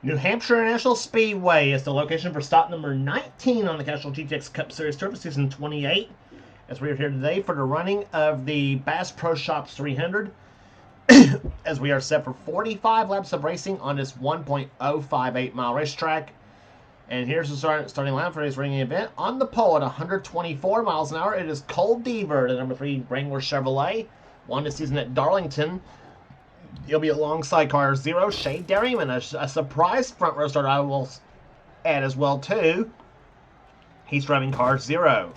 New Hampshire International Speedway is the location for stop number 19 on the Castrol GTX Cup Series Tour for season 28. As we are here today for the running of the Bass Pro Shops 300, as we are set for 45 laps of racing on this 1.058 mile racetrack. And here's the starting line for today's racing event. On the pole at 124 miles an hour, it is Cole Deaver, the number 3 Wrangler Chevrolet. Won this season at Darlington. He'll be alongside car 0, Shea Derryman, a surprise front row starter I will add as well too. He's driving car 0.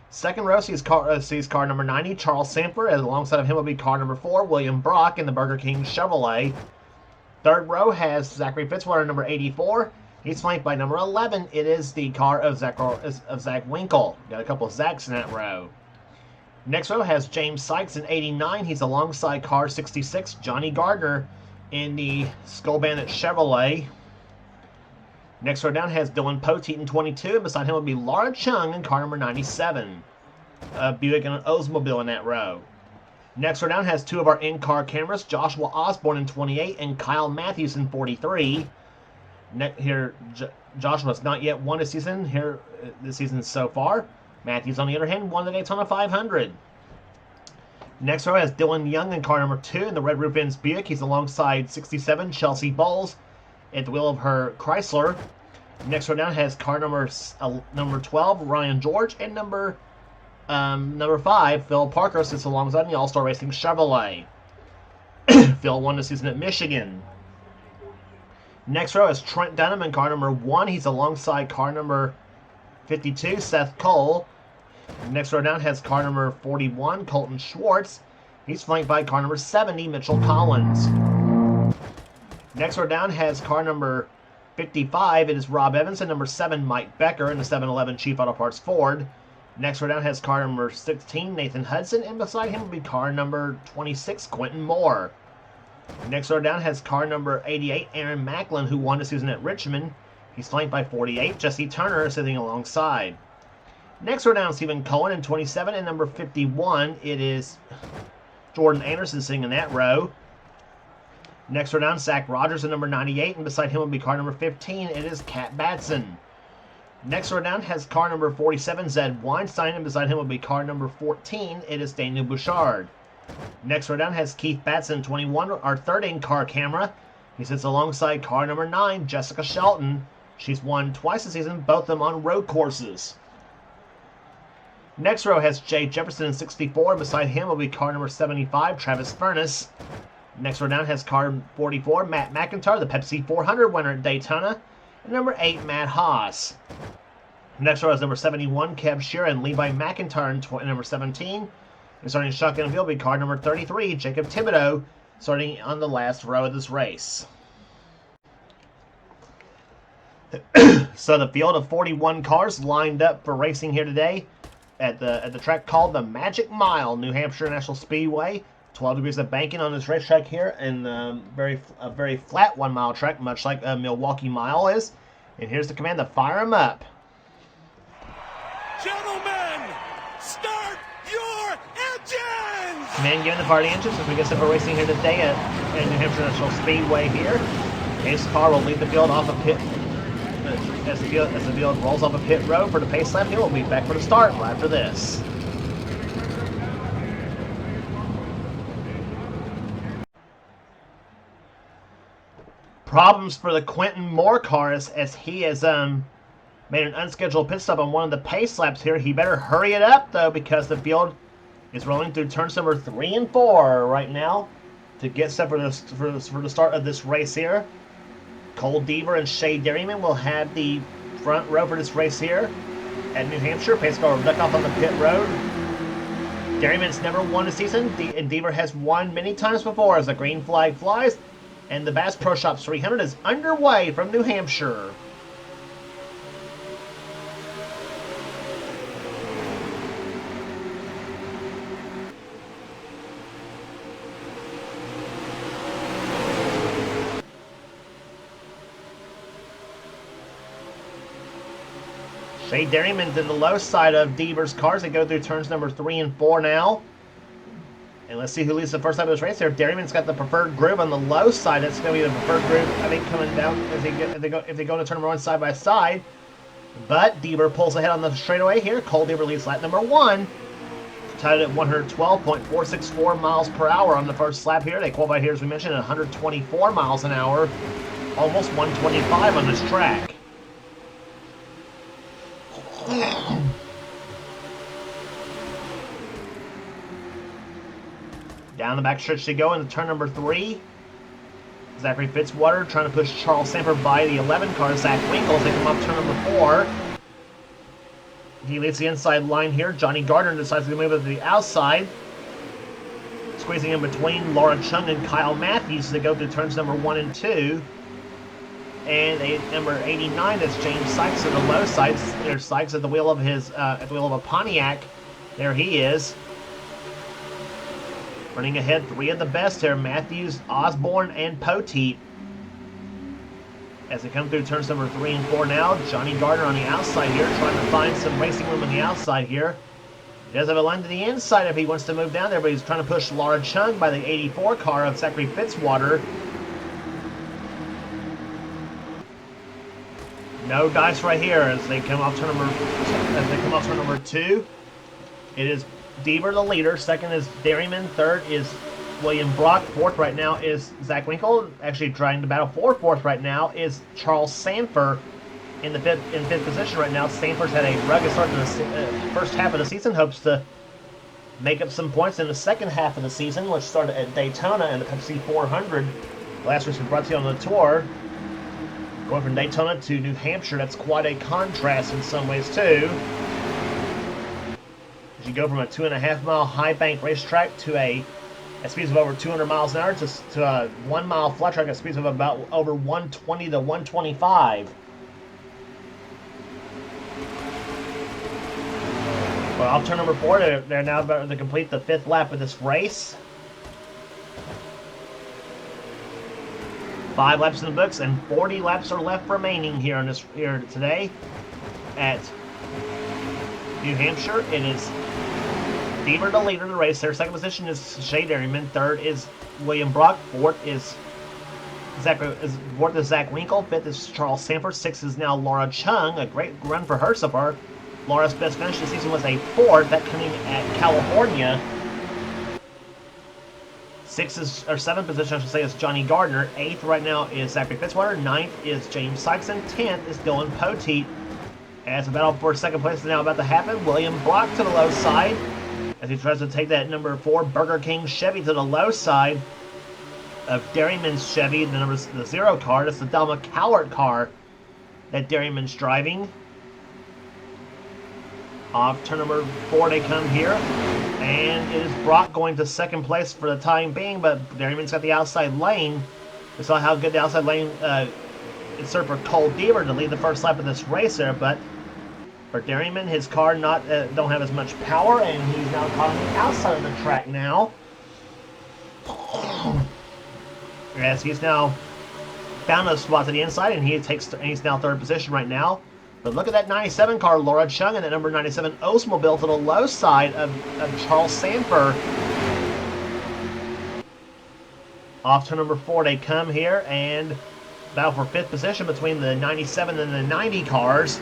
Second row sees car number 90, Charles Sampler, and alongside of him will be car number 4, William Brock in the Burger King Chevrolet. Third row has Zachary Fitzwater, number 84. He's flanked by number 11. It is the car of Zach Winkle. Got a couple of Zachs in that row. Next row has James Sykes in 89. He's alongside car 66, Johnny Gardner in the Skull Bandit Chevrolet. Next row down has Dylan Poteet in 22, and beside him will be Laura Chung in car number 97. Buick and an Oldsmobile in that row. Next row down has two of our in-car cameras, Joshua Osborne in 28 and Kyle Matthews in 43. Joshua's not yet won this season so far. Matthews, on the other hand, won the Daytona 500. Next row has Dylan Young in car number 2 in the Red Roof Inns Buick. He's alongside 67, Chelsea Bowles at the wheel of her Chrysler. Next row down has car number 12, Ryan George, and number 5, Phil Parker, sits alongside the All-Star Racing Chevrolet. Phil won the season at Michigan. Next row is Trent Dunham in car number 1. He's alongside car number 52, Seth Cole. Next row down has car number 41, Colton Schwartz. He's flanked by car number 70, Mitchell Collins. Next row down has car number 55. It is Rob Evans, and number 7, Mike Becker in the 711 Chief Auto Parts Ford. Next row down has car number 16, Nathan Hudson, and beside him will be car number 26, Quentin Moore. Next row down has car number 88, Aaron Macklin, who won the season at Richmond. He's flanked by 48, Jesse Turner, sitting alongside. Next row down, Stephen Cohen in 27, and number 51, it is Jordan Anderson sitting in that row. Next row down, Zach Rogers in number 98, and beside him will be car number 15, it is Kat Batson. Next row down has car number 47, Zed Weinstein, and beside him will be car number 14, it is Daniel Bouchard. Next row down has Keith Batson, 21, our third in-car camera. He sits alongside car number 9, Jessica Shelton. She's won twice this season, both of them on road courses. Next row has Jay Jefferson in 64, and beside him will be car number 75, Travis Furness. Next row down has car 44, Matt McIntyre, the Pepsi 400 winner at Daytona, and number 8, Matt Haas. Next row is number 71, Kev Shearer, and Levi McIntyre in number 17. And starting shotgun field will be car number 33, Jacob Thibodeau, starting on the last row of this race. So the field of 41 cars lined up for racing here today at the track called the Magic Mile, New Hampshire National Speedway. 12 degrees of banking on this racetrack here, and a very flat 1 mile track, much like a Milwaukee Mile is. And here's the command to fire them up. Gentlemen, start your engines! Command given the party engines as we get set for racing here today at New Hampshire National Speedway here. Pace car will lead the field off of pit. As the field rolls off a pit road for the pace lap, we'll be back for the start right after this. Problems for the Quentin Moore car as he has made an unscheduled pit stop on one of the pace laps here. He better hurry it up though, because the field is rolling through turns number 3 and 4 right now to get set for the start of this race here. Cole Deaver and Shea Derryman will have the front row for this race here at New Hampshire. Pace car will duck off on the pit road. Derryman's never won a season, and Deaver has won many times before as the green flag flies, and the Bass Pro Shops 300 is underway from New Hampshire. Shea Derryman to the low side of Deaver's cars. They go through turns number 3 and 4 now. And let's see who leads the first lap of this race here. Dairyman's got the preferred groove on the low side. That's going to be the preferred groove, I think, coming down as if they go to turn number 1 side by side. But Deaver pulls ahead on the straightaway here. Cole Deaver leads lap number 1. Tied at 112.464 miles per hour on the first lap here. They qualify here, as we mentioned, at 124 miles an hour. Almost 125 on this track. Down the back stretch they go into turn number 3. Zachary Fitzwater trying to push Charles Sanford by the 11 car. Zach Winkles, they come up turn number 4. He leads the inside line here. Johnny Gardner decides to move it to the outside. Squeezing in between Laura Chung and Kyle Matthews as they go through turns number 1 and 2. And number 89, that's James Sykes at the low side. There's Sykes at the wheel of a Pontiac. There he is. Running ahead, 3 of the best here. Matthews, Osborne, and Poteet. As they come through turns number 3 and 4 now, Johnny Gardner on the outside here, trying to find some racing room on the outside here. He does have a line to the inside if he wants to move down there, but he's trying to push Laura Chung by the 84 car of Zachary Fitzwater. No dice right here as they come off turn number 2. It is Deaver the leader. Second is Dairyman. Third is William Brock. Fourth right now is Zach Winkle. Actually trying to battle for fourth right now is Charles Sanford in fifth position right now. Sanford's had a rugged start in the first half of the season. Hopes to make up some points in the second half of the season, which started at Daytona and the Pepsi 400. The last race we brought to you on the tour. Going from Daytona to New Hampshire, that's quite a contrast in some ways too. As you go from a 2.5-mile high bank racetrack to at speeds of over 200 miles an hour to a 1 mile flat track at speeds of about over 120 to 125. Well, off turn number 4, they're now about to complete the 5th lap of this race. 5 laps in the books, and 40 laps are left remaining here today at New Hampshire. It is Deaver the leader of the race. Their second position is Shea Dairyman. Third is William Brock. Fourth is Zach Winkle. Fifth is Charles Sanford. Sixth is now Laura Chung. A great run for her so far. Laura's best finish this season was a 4th, that coming at California. 7th position, I should say, is Johnny Gardner. 8th right now is Zachary Fitzwater. 9th is James Sykes. And 10th is Dylan Poteet. As the battle for second place is now about to happen, William Brock to the low side as he tries to take that number 4 Burger King Chevy to the low side of Dairyman's Chevy, the 0 car. That's the Delma Cowart car that Dairyman's driving. Off turn number 4 they come here, and it is Brock going to second place for the time being, but Dairyman's got the outside lane. We saw how good the outside lane is served for Cole Deaver to lead the first lap of this race there, but for Dairyman, his car don't have as much power, and he's now caught on the outside of the track now. As he's now found a spot to the inside, and he's now 3rd position right now. But look at that 97 car, Laura Chung, and that number 97 Oldsmobile to the low side of Charles Sanford. Off to number 4 they come here, and battle for 5th position between the 97 and the 90 cars.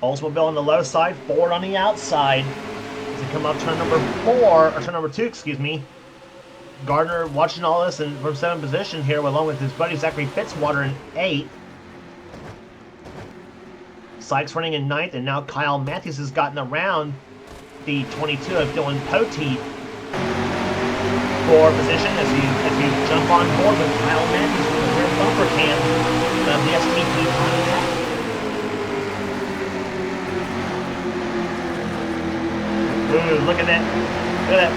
Oldsmobile on the low side, Ford on the outside. As they come up turn number 2, excuse me. Gardner watching all this and from 7th position here, along with his buddy Zachary Fitzwater in 8th. Sykes running in 9th, and now Kyle Matthews has gotten around the 22 of Dylan Poteet for position as you jump on board with Kyle Matthews with the rear bumper cam of the STP Pontiac. Ooh, look at that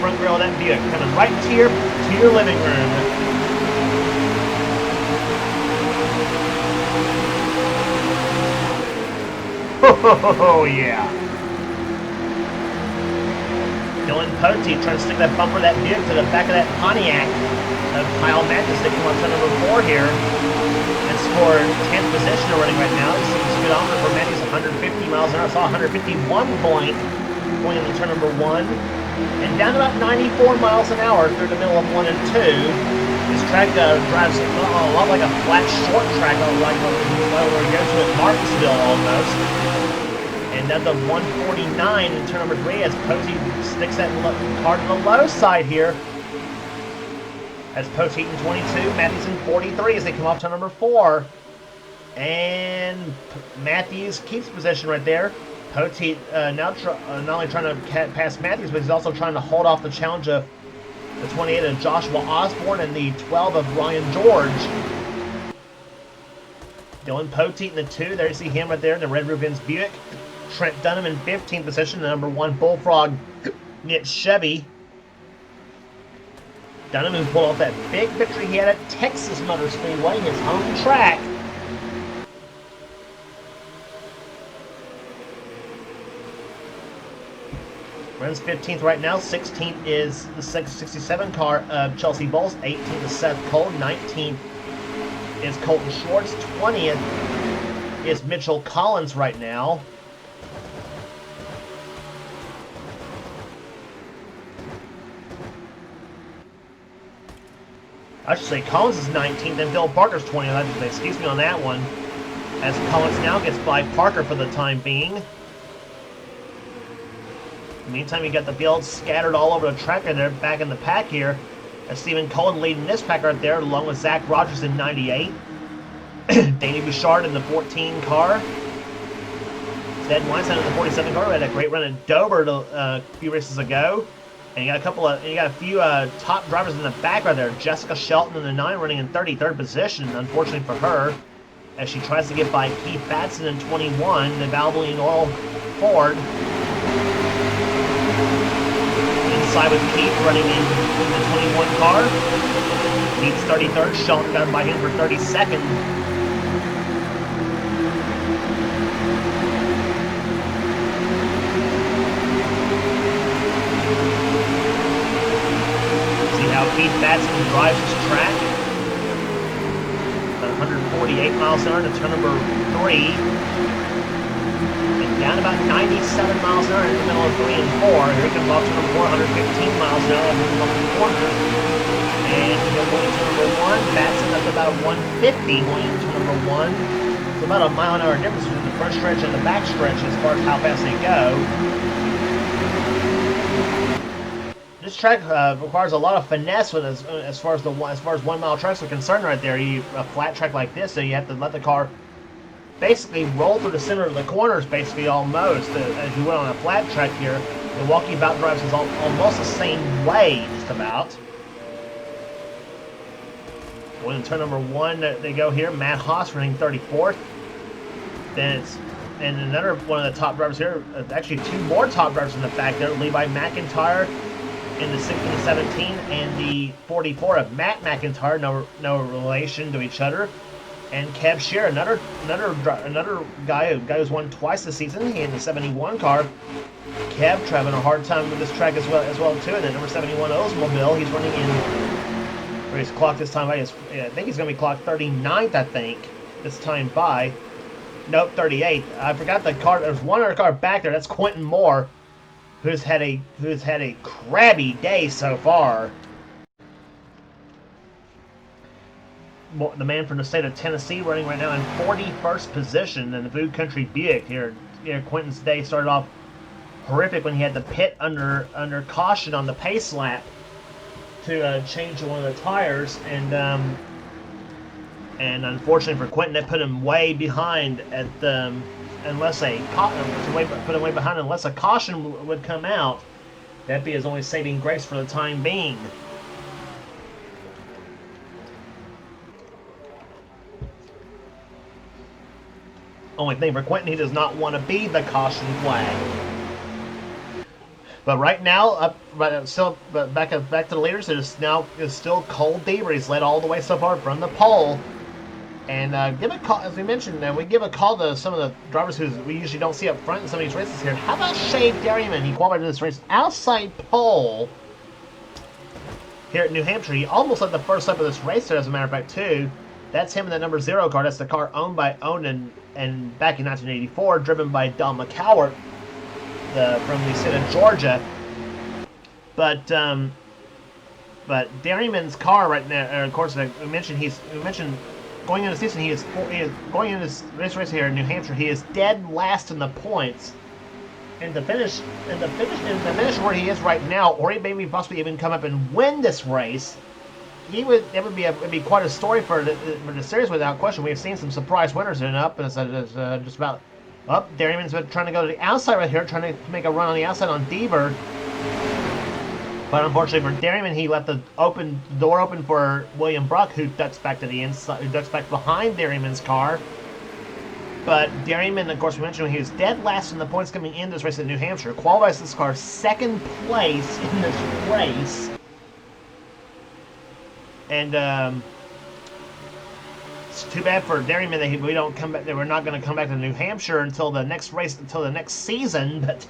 front grille of that Buick coming right to your living room. Oh, yeah. Dylan Poteet trying to stick that bumper of that Buick to the back of that Pontiac of Kyle Matthews. They come on to number 4 here and score 10th position running right now. This is a speedometer for Matthews, 150 miles an hour. I saw 151 going into turn number 1. And down about 94 miles an hour through the middle of 1 and 2. This track drives a lot like a flat short track, like where we go to at Martinsville almost. And down to 149 in turn number 3 as Posey sticks that car to the low side here. As Poteet in 22, Matthews in 43 as they come off turn number 4. And Matthews keeps position right there. Poteet now not only trying to pass Matthews, but he's also trying to hold off the challenge of the 28 of Joshua Osborne and the 12 of Ryan George. Dylan Poteet in the 2. There you see him right there in the red Rubens Buick. Trent Dunham in 15th position, the number 1 Bullfrog Knit Chevy. Dunham who pulled off that big victory he had at Texas Motor Speedway, his home track. Runs 15th right now. 16th is the 67 car of Chelsea Bowles. 18th is Seth Cole. 19th is Colton Schwartz. 20th is Mitchell Collins right now. I should say Collins is 19th and Bill Parker's 20th. I should say, excuse me on that one. As Collins now gets by Parker for the time being. In the meantime, you got the field scattered all over the track and they're back in the pack here. As Stephen Cullen leading this pack right there, along with Zach Rogers in 98. Danny Bouchard in the 14 car. Ted Weinstein in the 47 car. We had a great run at Dover a few races ago. And you got a few top drivers in the back right there. Jessica Shelton in the 9 running in 33rd position, unfortunately for her, as she tries to get by Keith Batson in 21, the Valvoline Oil Ford. Inside with Keith running in the 21 car. Leads 33rd. Shelton got by him for 32nd. How Keith Batson drives his track. About 148 miles an hour to turn number 3. And down about 97 miles an hour in the middle of 3 and 4. Here comes off turn number 4, 115 miles an hour up the corner. And he'll go into number 1. Batson up to about 150 going into number 1. It's about a mile an hour difference between the front stretch and the back stretch as far as how fast they go. This track requires a lot of finesse as far as 1 mile tracks are concerned. Right there, a flat track like this, so you have to let the car basically roll through the center of the corners, basically almost as you would on a flat track here. Milwaukee Bout drives is almost the same way, just about. Going to turn number 1, they go here. Matt Haas running 34th. Then it's another one of the top drivers here. Actually, 2 more top drivers in the back there. Levi McIntyre in the 16 and 17, and the 44 of Matt McIntyre, no relation to each other, and Kev Shear, another guy who's won twice this season. He in the 71 car. Kev having a hard time with this track as well too. And then number 71 Oldsmobile, he's running in. Where he's clocked this time by. I think he's going to be clocked 39th. I think this time by. Nope, 38th. I forgot the car. There's one other car back there. That's Quentin Moore, who's had a crabby day so far. The man from the state of Tennessee running right now in 41st position in the Food Country Buick here. Quentin's day started off horrific when he had to pit under caution on the pace lap to change one of the tires, and unfortunately for Quentin, that put him way behind at the. Unless a caution would come out, that'd be his only saving grace for the time being. Only thing for Quentin, he does not want to be the caution flag. But right now, back to the leaders. It is still Cole Deaver. He's led all the way so far from the pole. And give a call, as we mentioned, we give a call to some of the drivers who we usually don't see up front in some of these races here. How about Shea Dairyman? He qualified in this race outside pole here at New Hampshire. He almost led the first lap of this race there, as a matter of fact, too. That's him in the number 0 car. That's the car owned and back in 1984, driven by Don McCowart from the state of Georgia. But Dairyman's car right now, of course, we mentioned going into the season, he is going into this race here in New Hampshire. He is dead last in the points. And the finish where he is right now, or he maybe possibly even come up and win this race, it'd be quite a story for the series without question. We've seen some surprise winners in up, and it's just about up. Dairyman's been trying to go to the outside right here, trying to make a run on the outside on Deaver. But unfortunately for Dairyman, he left the door open for William Brock, who ducks back to the inside, who ducks back behind Dairyman's car. But Dairyman, of course, we mentioned he was dead last in the points coming in this race in New Hampshire. Qualifies this car second place in this race. And it's too bad for Dairyman that we're not going to come back to New Hampshire until the next race, until the next season. But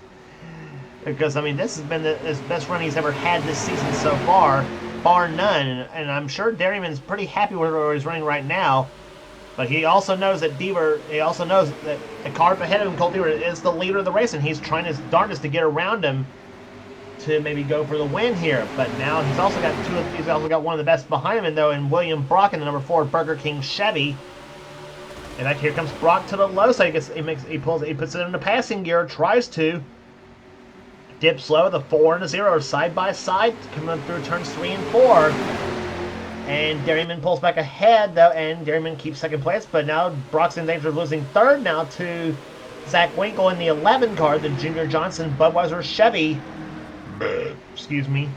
because I mean, this has been his best run he's ever had this season so far, bar none. And I'm sure Dairyman's pretty happy with where he's running right now. But he also knows that he also knows that the car up ahead of him, Colt Deaver, is the leader of the race, and he's trying his darndest to get around him to maybe go for the win here. But now he's also got one of the best behind him, though, in William Brock in the number 4 Burger King Chevy. And here comes Brock to the low side. He puts it in the passing gear, tries to dip slow. The 4 and a 0 side by side, coming through turns 3 and 4. And Dairyman pulls back ahead, though, and Dairyman keeps second place. But now Brock's in danger of losing third now to Zach Winkle in the 11 car, the Junior Johnson Budweiser Chevy. Excuse me.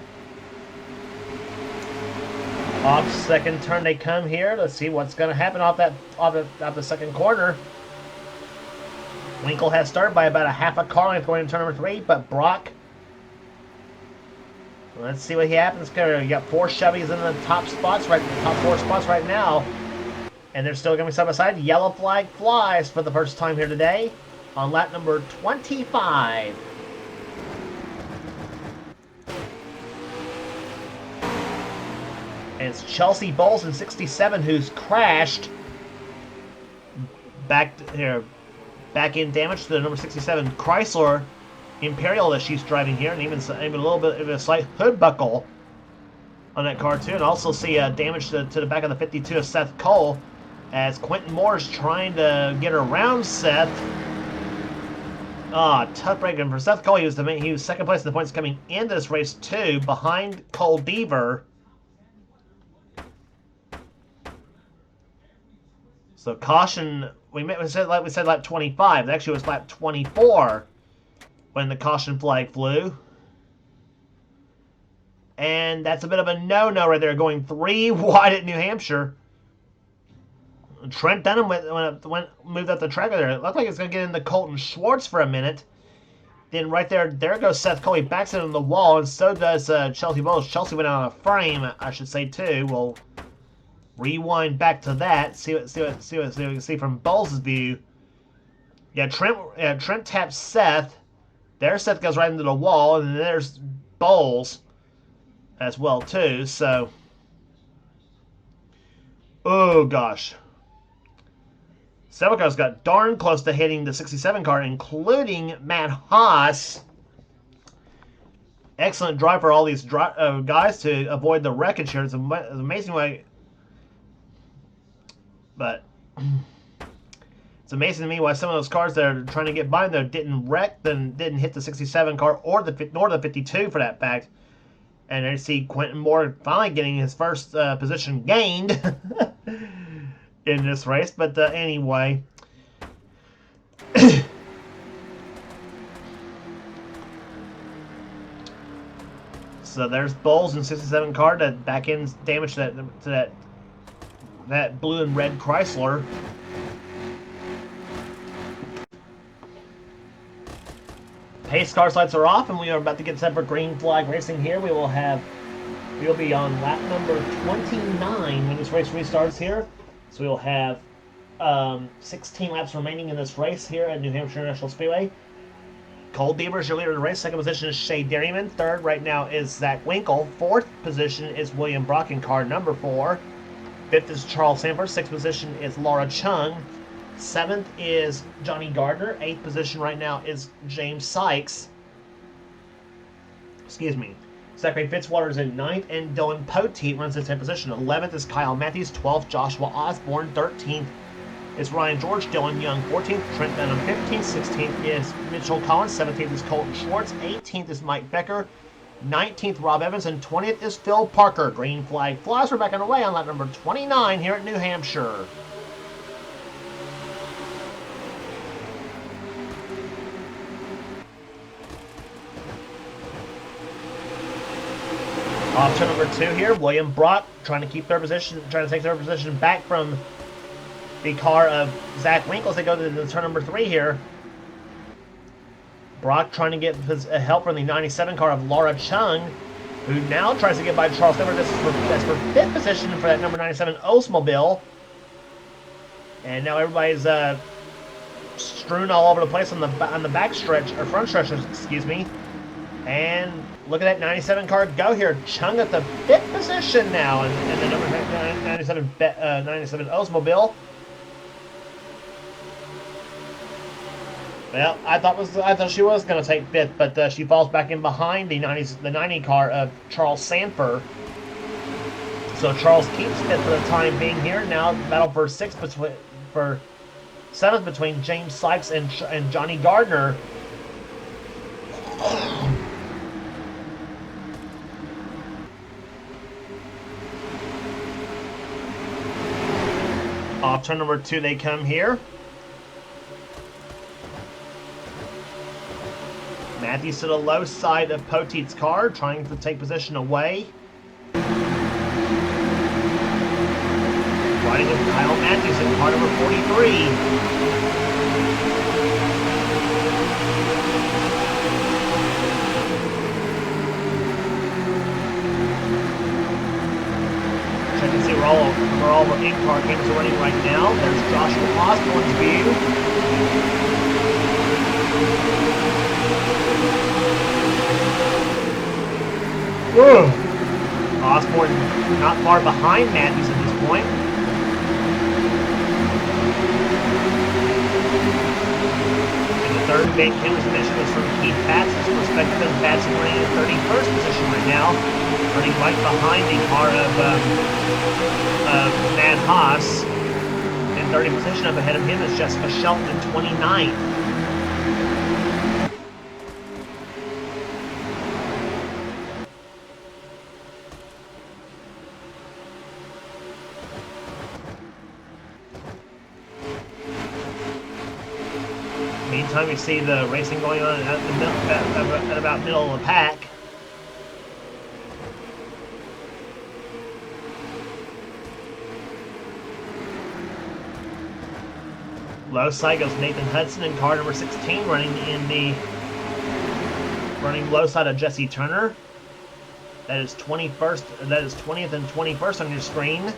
Off second turn they come here. Let's see what's going to happen off the second corner. Winkle has started by about a half a car length going into turn number 3, but Brock. Let's see what happens. You got 4 Chevys in the top 4 spots right now, and they're still going to be side by side. Yellow flag flies for the first time here today on lap number 25. And it's Chelsea Bowles in 67 who's crashed back in damage to the number 67 Chrysler Imperial that she's driving here, and even a little bit of a slight hood buckle on that car too. And also see damage to the back of the 52 of Seth Cole as Quentin Moore is trying to get around Seth. Tough break. And for Seth Cole, he was second place in the points coming into this race too, behind Cole Deaver. So caution. We said lap 25. It actually was lap 24 when the caution flag flew. And that's a bit of a no-no right there, going 3 wide at New Hampshire. Trent Dunham moved up the track there. It looked like it's going to get into Colton Schwartz for a minute. Then right there goes Seth Cole. He backs it on the wall, and so does Chelsea Bowles. Chelsea went out on a frame, I should say, too. We'll rewind back to that. See what we can see from Bowles' view. Yeah, Trent taps Seth. There, Seth goes right into the wall, and then there's Bowles as well too. So, oh gosh, several cars got darn close to hitting the 67 car, including Matt Haas. Excellent drive for all these guys to avoid the wreckage here. It's an amazing way, but it's amazing to me why some of those cars that are trying to get by them didn't wreck, didn't hit the 67 car or the 52 for that fact. And I see Quentin Moore finally getting his first position gained in this race. But anyway, so there's Bowles in 67 car that back ends damage to that blue and red Chrysler. Pace car lights are off, and we are about to get set for green flag racing here. We'll be on lap number 29 when this race restarts here. So we'll have 16 laps remaining in this race here at New Hampshire International Speedway. Cole Deaver is your leader of the race. Second position is Shea Dairyman. Third right now is Zach Winkle. Fourth position is William Brock in car number 4. Fifth is Charles Sanford. Sixth position is Laura Chung. 7th is Johnny Gardner. 8th position right now is James Sykes. Excuse me. Zachary Fitzwater's in 9th, and Dylan Poteet runs the 10th position. 11th is Kyle Matthews. 12th, Joshua Osborne. 13th is Ryan George. Dylan Young, 14th. Trent Benham, 15th. 16th is Mitchell Collins. 17th is Colton Schwartz. 18th is Mike Becker. 19th, Rob Evans. And 20th is Phil Parker. Green flag flies. We're back on the way on lap number 29 here at New Hampshire. Off turn number 2 here, William Brock trying to keep their position, trying to take their position back from the car of Zach Winkles. They go to the turn number 3 here. Brock trying to get help from the 97 car of Laura Chung, who now tries to get by Charles Demmer. That's for 5th position for that number 97 Oldsmobile. And now everybody's strewn all over the place on the back stretch, or front stretchers, excuse me. And look at that 97 car go here. Chung at the 5th position now, and the number 97 Oldsmobile. Well, I thought she was going to take 5th, but she falls back in behind the 90 car of Charles Sanford. So Charles keeps 5th for the time being here. Now battle for 7th between James Sykes and Johnny Gardner. Off turn number 2 they come here. Matthews to the low side of Poteet's car, trying to take position away. Riding with Kyle Matthews in car number 43. Check and see where all the in-car games are running right now. There's Joshua Osborne's view. Whoa! Osborne not far behind Matthews at this point. And the third bank canvas mission is from Keith Batson. Respective Batson running in 31st position right now, running right behind the car of Matt Haas. In 30th position up ahead of him is Jessica Shelton in 29th. Meantime, we see the racing going on at about middle of the pack. Low side goes Nathan Hudson in car number 16, running low side of Jesse Turner. That is 21st. That is 20th and 21st on your screen.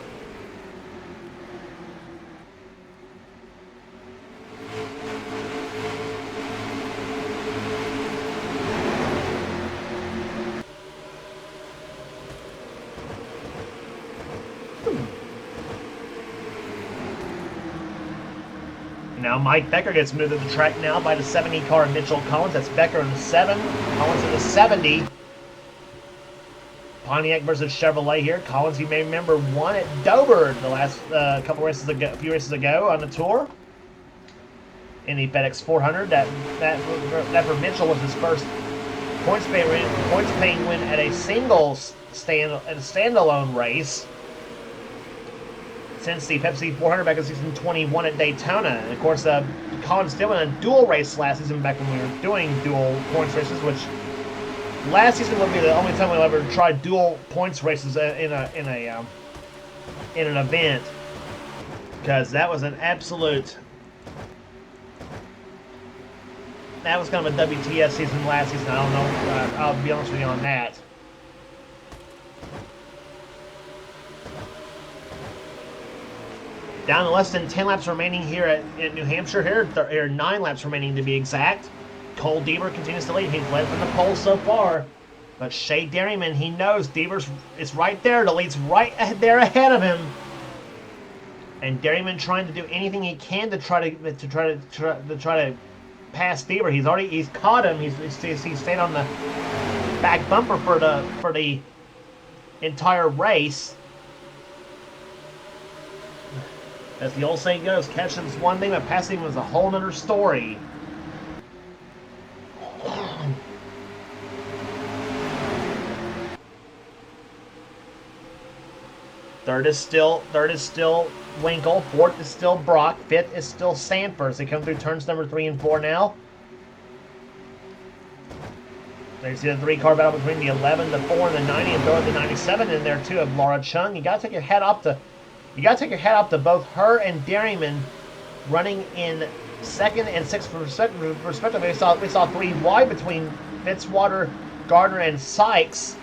Now Mike Becker gets moved to the track now by the 70 car of Mitchell Collins. That's Becker in the 7, Collins in the 70. Pontiac versus Chevrolet here. Collins, you may remember, won at Dover the last a few races ago on the tour in the FedEx 400. That for Mitchell was his first points paying win at a standalone race since the Pepsi 400 back in season 21 at Daytona. And of course, Collins did win a dual race last season back when we were doing dual points races, which last season would be the only time we'll ever try dual points races in an event, because that was an absolute. That was kind of a WTS season last season. I don't know. I'll be honest with you on that. Down to less than 10 laps remaining here at New Hampshire. Here, 9 laps remaining to be exact. Cole Deaver continues to lead. He's led from the pole so far. But Shea Dairyman, he knows Deaver's is right there. The lead's right there ahead of him. And Dairyman trying to do anything he can to try to past Bieber. He's caught him. He's stayed on the back bumper for the entire race. As the old saying goes, catching is one thing, but passing was a whole nother story. Third is still Winkle. Fourth is still Brock. Fifth is still Sanford. They come through turns number 3 and 4 now. There you see the 3-car battle between the 11, the 4, and the 90, and throw the 97 in there too of Laura Chung. You gotta take your head up to both her and Dairyman running in second and sixth respectively. We saw 3 wide between Fitzwater, Gardner, and Sykes.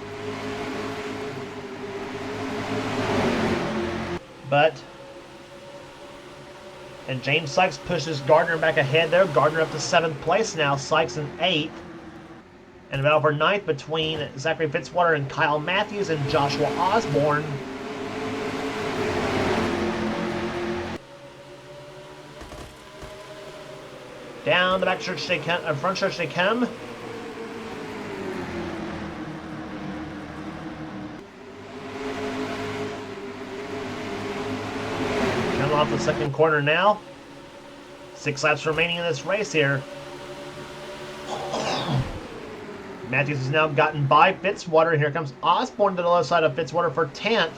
And James Sykes pushes Gardner back ahead there. Gardner up to 7th place now. Sykes in 8th. And a battle for 9th between Zachary Fitzwater and Kyle Matthews and Joshua Osborne. Down the back stretch they come, front stretch they come. Coming off the second corner now. 6 laps remaining in this race here. Matthews has now gotten by Fitzwater, and here comes Osborne to the low side of Fitzwater for 10th.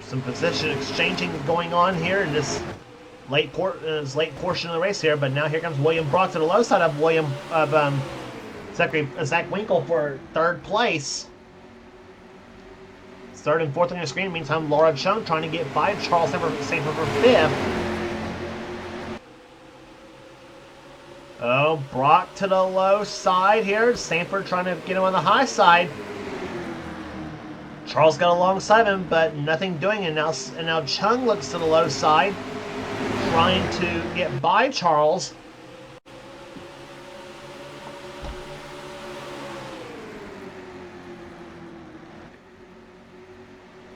Some position exchanging going on here in this late portion of the race here, but now here comes William Brock to the low side of Zach Winkle for 3rd place. 3rd and 4th on your screen. Meantime, Laura Chung trying to get by Charles Sanford for 5th. Oh, Brock to the low side here. Sanford trying to get him on the high side. Charles got alongside him, but nothing doing. And now Chung looks to the low side, trying to get by Charles.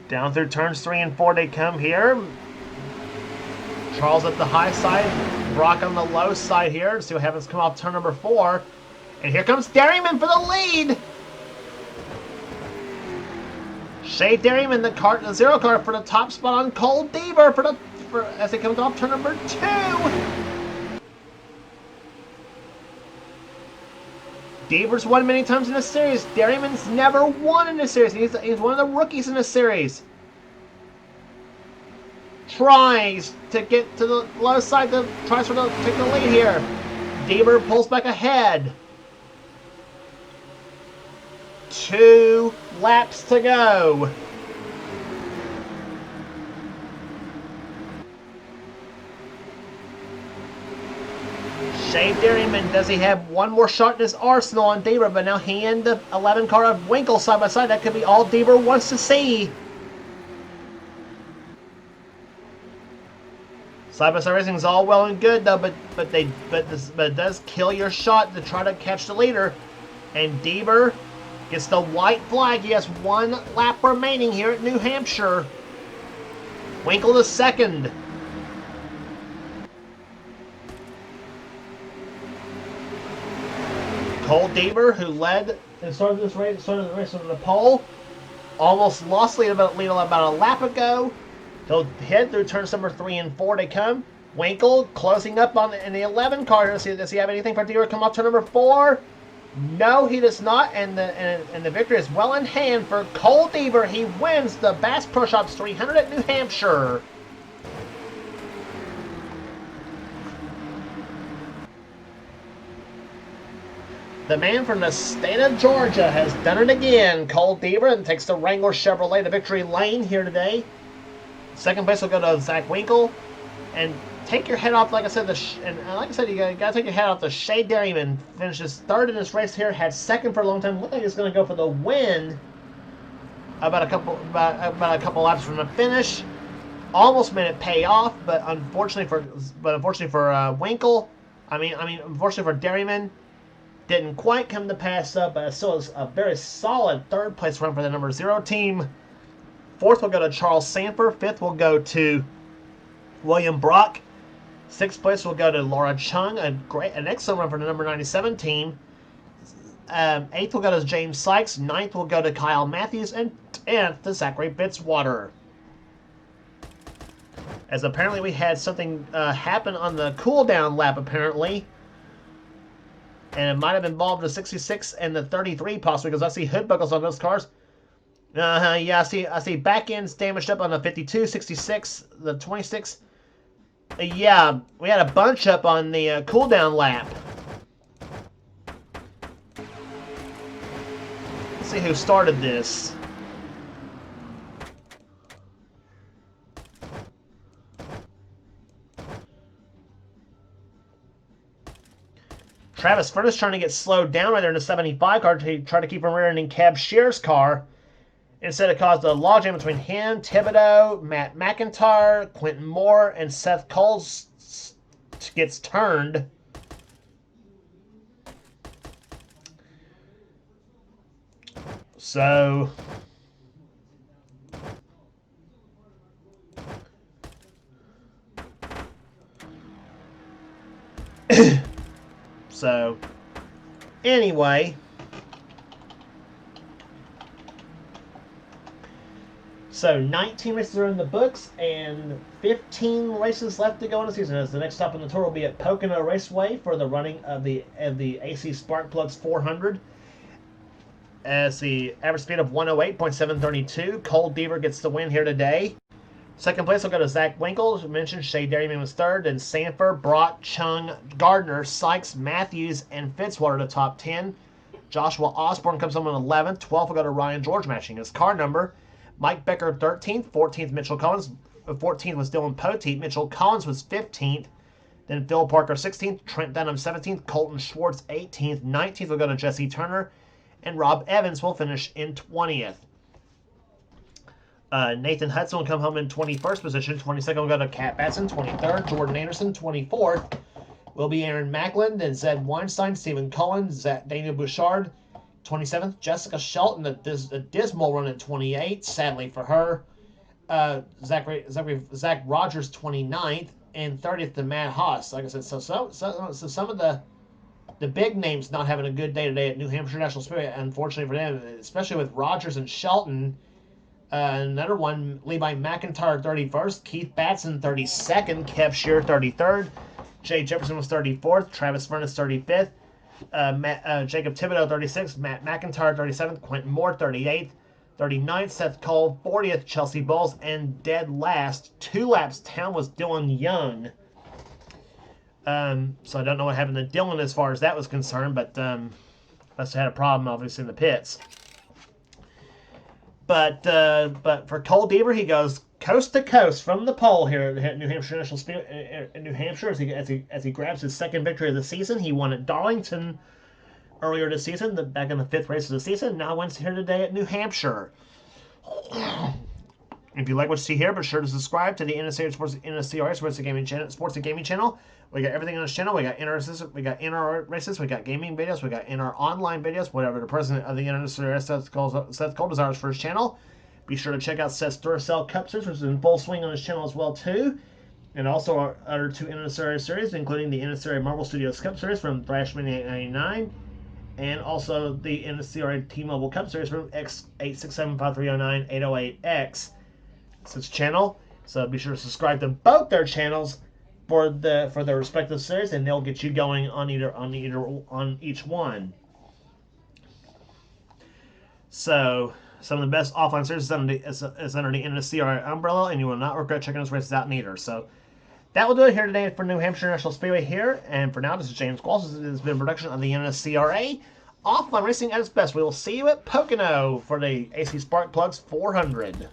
Down through turns 3 and 4 they come here. Charles at the high side, Brock on the low side here. See what happens come off turn number 4. And here comes Dairyman for the lead. Shay Dairyman, the 0 car for the top spot on Cole Deaver as he comes off turn number 2. Deaver's won many times in this series. Dairyman's never won in this series. He's one of the rookies in this series. Tries to get to the low side, tries to take the lead here. Deaver pulls back ahead. 2 laps to go. Shay Dairyman, does he have one more shot in his arsenal on Deaver? But now he and the 11 car of Winkle side by side. That could be all Deaver wants to see. Side by side racing is all well and good though, but it does kill your shot to try to catch the leader. And Deaver gets the white flag. He has 1 lap remaining here at New Hampshire. Winkle the second. Cole Deaver, who led and started the race on the pole, almost lost lead about a lap ago. He'll head through turns number 3 and 4 to come. Winkle closing up in the 11 car. Does he have anything for Deaver come off turn number 4? No, he does not, and the victory is well in hand for Cole Deaver. He wins the Bass Pro Shops 300 at New Hampshire. The man from the state of Georgia has done it again. Cole Deaver and takes the Wrangler Chevrolet to victory lane here today. Second place will go to Zach Winkle. And take your head off, like I said, you gotta take your head off. The Shay Dairyman finishes 3rd in this race here, had 2nd for a long time. Looked like he's going to go for the win. About a couple laps from the finish. Almost made it pay off, but unfortunately for Winkle, Unfortunately for Dairyman, didn't quite come to pass up, but it still is a very solid third place run for the number 0 team. Fourth will go to Charles Sanford. Fifth will go to William Brock. Sixth place will go to Laura Chung, an excellent run for the number 97 team. Eighth will go to James Sykes. Ninth will go to Kyle Matthews. And 10th to Zachary Fitzwater. As apparently we had something happen on the cool-down lap, apparently. And it might have involved the 66 and the 33, possibly, because I see hood buckles on those cars. Yeah, I see back ends damaged up on the 52, 66, the 26. Yeah, we had a bunch up on the cool-down lap. Let's see who started this. Travis Furnace trying to get slowed down right there in the 75 car to try to keep from rear-ending Cab Shear's car. Instead, it caused a logjam between him, Thibodeau, Matt McIntyre, Quentin Moore, and Seth Cole gets turned. So... So, anyway, so 19 races are in the books and 15 races left to go in the season. As the next stop on the tour will be at Pocono Raceway for the running of the AC Spark Plugs 400. As the average speed of 108.732, Cole Deaver gets the win here today. Second place will go to Zach Winkle. As we mentioned, Shea Dairyman was third. And Sanford, Brock, Chung, Gardner, Sykes, Matthews, and Fitzwater the top 10. Joshua Osborne comes home on 11th. 12th will go to Ryan George, matching his car number. Mike Becker 13th. 14th, Mitchell Collins. 14th was Dylan Poteet. Mitchell Collins was 15th. Then Phil Parker 16th. Trent Dunham 17th. Colton Schwartz 18th. 19th will go to Jesse Turner. And Rob Evans will finish in 20th. Nathan Hudson will come home in 21st position. 22nd will go to Cat Batson. 23rd, Jordan Anderson. 24th will be Aaron Macklin. Then Zed Weinstein, Stephen Cullen, Daniel Bouchard. 27th, Jessica Shelton. A dismal run at 28, sadly for her. Zach Rogers, 29th. And 30th to Matt Haas. Like I said, so some of the big names not having a good day today at New Hampshire National Speedway, unfortunately for them, especially with Rogers and Shelton. Another one, Levi McIntyre 31st, Keith Batson 32nd, Kev Shear 33rd, Jay Jefferson was 34th, Travis Furnace 35th, Jacob Thibodeau 36th, Matt McIntyre 37th, Quentin Moore 38th, 39th, Seth Cole 40th, Chelsea Bowles, and dead last, 2 laps down was Dylan Young. So I don't know what happened to Dylan as far as that was concerned, but must have had a problem obviously in the pits. But for Cole Deaver, he goes coast to coast from the pole here at New Hampshire National Speedway in New Hampshire as he grabs his second victory of the season. He won at Darlington earlier this season, back in the 5th race of the season. Now wins here today at New Hampshire. If you like what you see here, be sure to subscribe to the NNSCRA Sports and Gaming channel. We got everything on this channel. We got inner races, we got gaming videos, we got inner online videos, whatever the president of the NNSCRA Seth Cole desires for his channel. Be sure to check out Seth's Duracell Cup Series, which is in full swing on his channel as well too. And also our other 2 NNSCRA series, including the NNSCRA Marvel Studios Cup Series from Thrashman 899, and also the NNSCRA T-Mobile Cup Series from X8675309-808X. It's his channel, so be sure to subscribe to both their channels for their respective series, and they'll get you going on each one. So some of the best offline series is under the NNSCRA umbrella, and you will not regret checking those races out neither. So that will do it here today for New Hampshire National Speedway here. And for now, this is James Qualls. This has been a production of the NNSCRA. Offline racing at its best. We will see you at Pocono for the AC Spark Plugs 400.